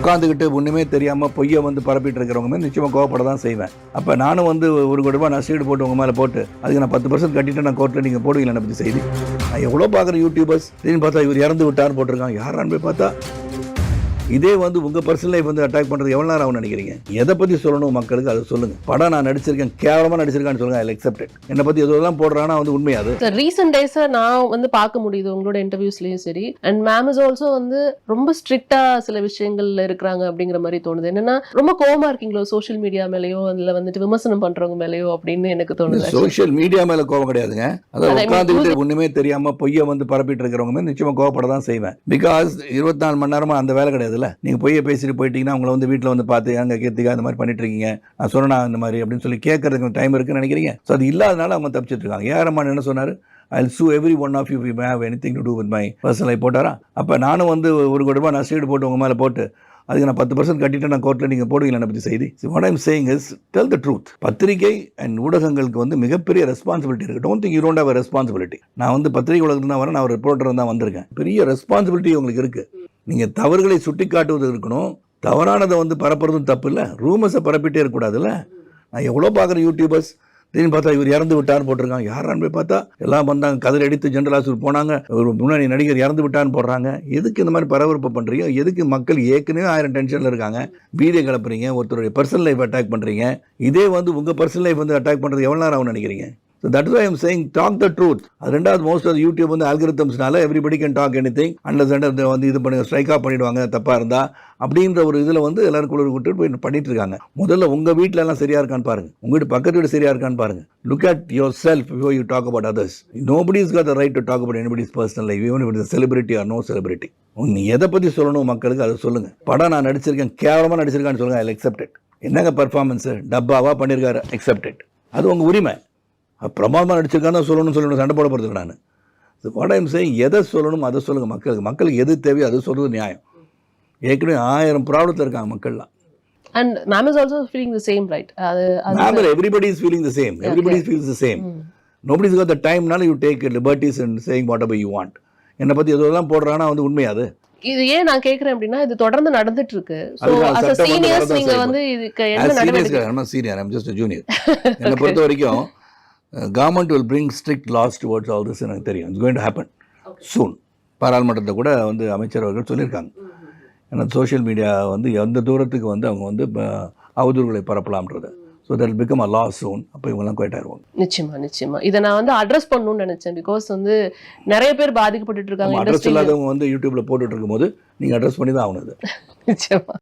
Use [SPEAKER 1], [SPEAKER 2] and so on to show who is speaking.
[SPEAKER 1] உட்காந்துக்கிட்டு ஒன்றுமே தெரியாமல் பொய்யை வந்து பரப்பிட்டு இருக்கிறவங்க மேலே நிச்சயமாக கோவப்பட தான் செய்வேன். அப்போ நானும் வந்து 1 கோடி ரூபாய் நான் சீடு போட்டு உங்கள் மேலே போட்டு அதுக்கு நான் 10% கட்டிட்டு நான் கோர்ட்டில் நீங்கள் போடுவீங்களா என்னை பற்றி செய்தி? நான் எவ்வளோ பார்க்குறேன் யூடியூபர்ஸ் திடீர்னு பார்த்தா இவர் இறந்து விட்டார்னு போட்டிருக்காங்க. யாரான்னு போய் பார்த்தா இதே வந்து உங்கள் பர்சனல் லைஃப் வந்து அட்டாக் பண்ணுறது எவ்வளோ நேரம் ஆகும் நினைக்கிறீங்க? எதை பற்றி சொல்லணும் மக்களுக்கு அதை சொல்லுங்கள். படம் நான் நடிச்சிருக்கேன், கேவலமாக நடிச்சிருக்கான்னு சொல்லுங்கள், ஐ அக்செப்ட் இட். என்னை பற்றி எதுவெல்லாம் போடுறான்னா வந்து உண்மையாது.
[SPEAKER 2] ரீசெண்ட் டேஸாக நான் வந்து பார்க்க முடியுது உங்களோட இன்டர்வியூஸ்லேயும் சரி. அண்ட் மேம் இஸ் ஆல்சோ வந்து ரொம்ப ஸ்ட்ரிக்டாக சில விஷயங்கள்ல இருக்கிறாங்க அப்படிங்கிற மாதிரி தோணுது. என்னன்னா ரொம்ப கோவமா இருக்கீங்களோ சோஷியல் மீடியா மேலேயோ அதில் வந்துட்டு விமர்சனம் பண்ணுறவங்க மேலேயோ அப்படின்னு எனக்கு தோணுது.
[SPEAKER 1] சோஷியல் மீடியா மேலே கோவம் கிடையாதுங்க. அதாவது உட்காந்துக்கிட்டு ஒன்றுமே தெரியாமல் பொய்யை வந்து பரப்பிட்டு இருக்கிறவங்க மேலே நிச்சயமாக கோவப்பட தான் செய்வேன். பிகாஸ் 24 மணி நேரமாக அந்த வேலை கிடையாதுல்ல. நீங்கள் பொய்யை பேசிட்டு போயிட்டீங்கன்னா உங்களை வந்து வீட்டில் வந்து பார்த்து அங்கே கீர்த்திகா இந்த மாதிரி பண்ணிட்டு இருக்கீங்க, நான் சொன்னா இந்த மாதிரி அப்படின்னு சொல்லி கேட்கறதுக்கு டைம் இருக்குன்னு நினைக்கிறீங்க. ஸோ அது இல்லாதனால அவங்க தப்பிச்சிட்டு இருக்காங்க. ஏஆர்ரஹ்மான் என்ன சொன்னார்? I'll sue every one of you if you have anything to do with my personal life போட்டாரா? அப்போ நானும் வந்து 1 கோடி ரூபாய் நான் சீடு போட்டு உங்கள் மேலே போட்டு அதுக்கு நான் 10% கட்டிட்டு நான் கோர்ட்டில் நீங்கள் போடுவீங்களா என்னை பற்றி செய்தி? What I'm saying is tell the truth. பத்திரிகை அண்ட் ஊடகங்களுக்கு வந்து மிகப்பெரிய ரெஸ்பான்சிபிலிட்டி இருக்குது. Don't think you don't have a responsibility. நான் வந்து பத்திரிகை உலகத்தில் தான் வரேன், நான் ஒரு ரிப்போர்ட்டர் தான் வந்திருக்கேன். பெரிய ரெஸ்பான்சிபிலிட்டி உங்களுக்கு இருக்குது. நீங்கள் தவறுகளை சுட்டி காட்டுவது இருக்கணும், தவறானதை வந்து பரப்புறதும் தப்பு இல்லை, ரூமர்ஸை பரப்பிட்டே இருக்கக்கூடாதுல்ல. நான் எவ்வளோ பார்க்குறேன் யூடியூபர்ஸ் திடீர்னு பார்த்தா இவர் இறந்து விட்டார்னு போட்டிருக்காங்க. யாரான்னு போய் பார்த்தா எல்லாம் வந்தாங்க, கதில் அடித்து ஜென்ரல் ஹாஸ்பிட்டல் போனாங்க, ஒரு முன்னாடி நடிகர் இறந்து விட்டான்னு போடுறாங்க. எதுக்கு இந்த மாதிரி பரபரப்பு பண்ணுறீங்க? எதுக்கு மக்கள் ஏற்கனவே 1000 டென்ஷனில் இருக்காங்க? வீடியோ கிளப்புறீங்க, ஒருத்தருடைய பர்சனல் லைஃப் அட்டாக் பண்ணுறீங்க. இதே வந்து உங்கள் பர்சனல் லைஃப் வந்து அட்டாக் பண்ணுறது எவ்வளோ நேரம் ஆகும்னு நினைக்கிறீங்க? So that is why I am saying talk the truth. அது ரெண்டாவது, மோஸ்ட் ஆஃப் யூடியூப் வந்து அல்கரிதம்ஸ்னால everybody can talk anything unless வந்து இது பண்ணி ஸ்ட்ரைக் ஆஃப் பண்ணிடுவாங்க தப்பாக இருந்தால் அப்படின்ற ஒரு இதில் வந்து எல்லாரும் குளிர் விட்டு போய் பண்ணிட்டு இருக்காங்க. முதல்ல உங்கள் வீட்டில் எல்லாம் சரியாக இருக்கான்னு பாருங்கள், உங்கள் வீட்டு பக்கத்து வீடு சரியாக இருக்கான்னு பாருங்கள். Look at yourself before you talk about others. Nobody has got the right to talk about anybody's personal life, even if it is a celebrity or no celebrity. நீ எதை பற்றி சொல்லணும் மக்களுக்கு அதை சொல்லுங்கள். படம் நான் நடிச்சிருக்கேன், கேவலமாக நடிச்சிருக்கான்னு சொல்லுங்கள், ஐ அக்செப்ட் இட். என்னங்க பர்ஃபார்மன்ஸு டப்பாவாக பண்ணியிருக்காரு, அக்செப்ட் இட். அது உங்கள் உரிமை. பிரமாதமாக நடிச்சிருக்கான்னு சொல்லணும் சண்டை போட போகிறதுக்கு நான். வாட் ஐ எம் சேயிங், எதை சொல்லணும் அதை சொல்லுங்கள் மக்களுக்கு. மக்களுக்கு எது தேவையோ அது சொல்கிறது நியாயம். ஏற்கனவே 1000 ப்ராப்ளத்தில் இருக்காங்க மக்கள்லாம்.
[SPEAKER 2] And ma'am is also feeling the same, right?
[SPEAKER 1] Ma'am, everybody is feeling the same. Everybody feels the same. Nobody's got the time. Now you take liberties and saying whatever you want. என்னை பற்றி எதுவெல்லாம் போடுறான்னா வந்து உண்மையாது.
[SPEAKER 2] இது ஏன் நான் கேக்குறேன் அப்படின்னா இது தொடர்ந்து நடந்துட்டு இருக்கு. சோ as a seniors நீங்க வந்து இதுக்கு என்ன நடவடிக்கை?
[SPEAKER 1] I'm not senior, I'm just a junior. என்னை பொறுத்த வரைக்கும் government will bring strict laws towards all this. எனக்கு தெரியும் it's going to happen soon. பாராளுமன்றத்தை கூட வந்து அமைச்சர் அவர்கள் சொல்லியிருக்காங்க. ஏன்னா சோஷியல் மீடியா வந்து எந்த தூரத்துக்கு வந்து அவங்க வந்து அவதூறுகளை பரப்பலாம்ன்றது. So that will become a law soon. அப்போ இவங்கெல்லாம் குவைட் ஆயிடுவாங்க.
[SPEAKER 2] நிச்சயமா இதை நான் வந்து அட்ரஸ் பண்ணணும்னு நினைச்சேன். பிகாஸ் வந்து நிறைய பேர் பாதிக்கப்பட்டு இருக்காங்க.
[SPEAKER 1] அட்ரஸ் இல்லாதவங்க வந்து யூடியூப்ல போட்டுட்டு இருக்கும்போது நீங்கள் அட்ரஸ் பண்ணி தான் ஆகணும்.
[SPEAKER 2] நிச்சயமா.